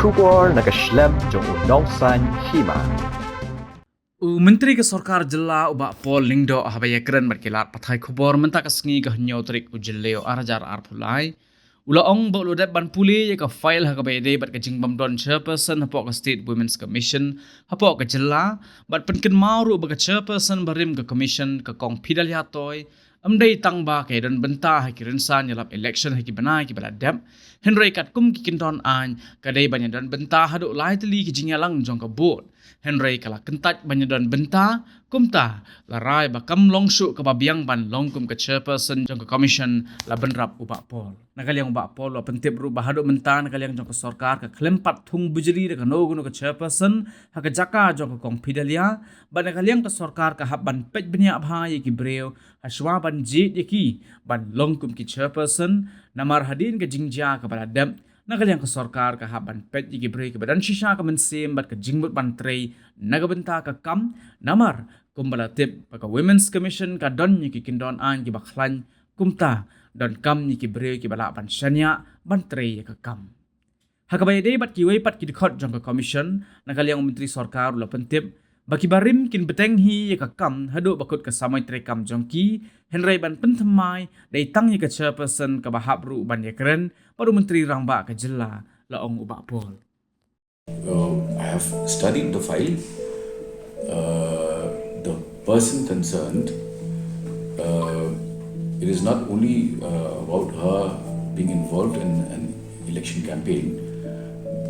Syukor naga Khlem jong unongsan Hima. Menteri ke Sorkar Jylla ubak Pol Lingdo habaya keren berkilat pathai khobor mentak asngi ke hnyau trik ujilleo arajar arpulai. Ula ong ba ulodat ban puli ya ka file ha ka bayade bat ka jingbam don chairperson hapo ka State Women's Commission hapo ka Jylla bat penkin mauru ba ka chairperson barim ka commission ka kong Phidalia toy amdai tang ba kay don benta ha ki rinsan yalap election ha ki banai ki baladap Henry kat kum ki kinton an kadai banyak don benta hadu lai teli ki jinyalang jong ka board Henry kala kentat banyak don benta kumta larai ba kam longsuk ka babiang ban longkum ka chairperson jong ka commission la benrap ubak pol nakaliang ubak pol wa pentip ru bahadu menta nakaliang jong ka Sorkar ka Khlem pat Thung bujeri ka no gunu ka chairperson ha ka jaka jong ka kong Phidalia ban nakaliang ka Sorkar ka haban pej benya bha ye ki breu haswa ban jit ye ki ban longkum ki chairperson namar Hadien ka jingja ka baladam nakaliang ka Sorkar ka haban pet yi gibre ka badan shisha ka mensim bat ka jingbut ban trei nagabenta ka kam namar kumbala tip ka Women's Commission ka don yi ki kindon an ki bakhlan kumta don kam yi ki bre ki bala ban shanya ban trei ka kam hakabay day bat ki way pat ki dikhot jong ka commission nakaliang menteri Sorkar la pentip baki barim kin beteng hi ka kam hadu bakut ka samay tre kam jongki Henry ban Thymmai dai tang ka chairperson ka bahap ru ban yakren paru menteri rangba ka Jylla la ong ubak pol. I have studied the file. The person concerned, it is not only about her being involved in an election campaign,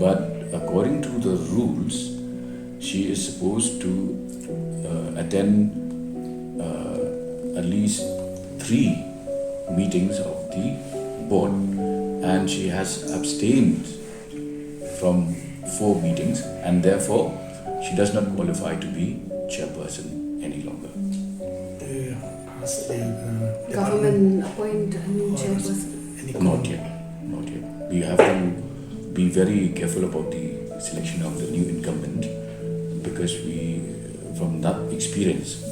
but according to the rules, she is supposed to attend at least 3 meetings of the board, and she has abstained from 4 meetings, and therefore she does not qualify to be chairperson any longer. Government appoint a new chairperson? Not yet. We have to be very careful about the selection of the new incumbent, because from that experience,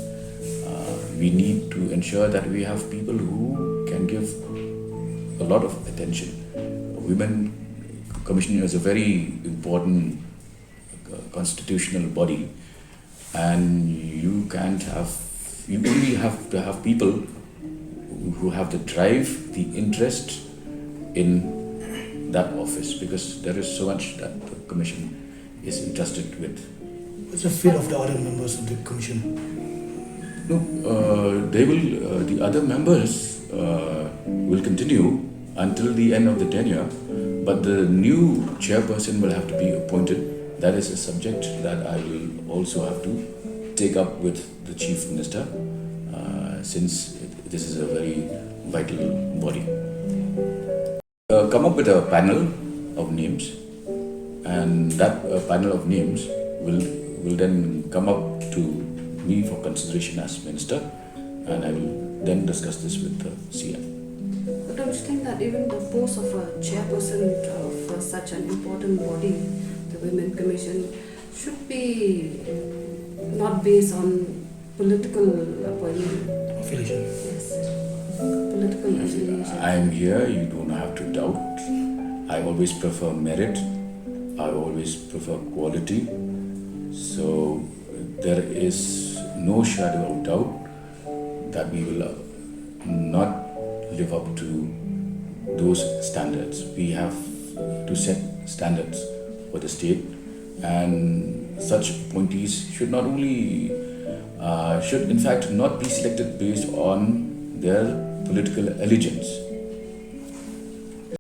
we need to ensure that we have people who can give a lot of attention. Women Commission is a very important constitutional body, and you only have to have people who have the drive, the interest in that office, because there is so much that the commission is entrusted with. What's the fate of the other members of the commission? No, the other members will continue until the end of the tenure, but the new chairperson will have to be appointed. That is a subject that I will also have to take up with the Chief Minister, since this is a very vital body. Come up with a panel of names, and that panel of names will then come up to me for consideration as minister, and I will then discuss this with the CM. But don't you think that even the post of a chairperson for such an important body, the Women Commission, should be not based on political appointment? Affiliation. Yes, political affiliation. I am here, you don't have to doubt. I always prefer merit, I always prefer quality. So there is no shadow of doubt that we will not live up to those standards. We have to set standards for the state, and such appointees should not only should in fact not be selected based on their political allegiance,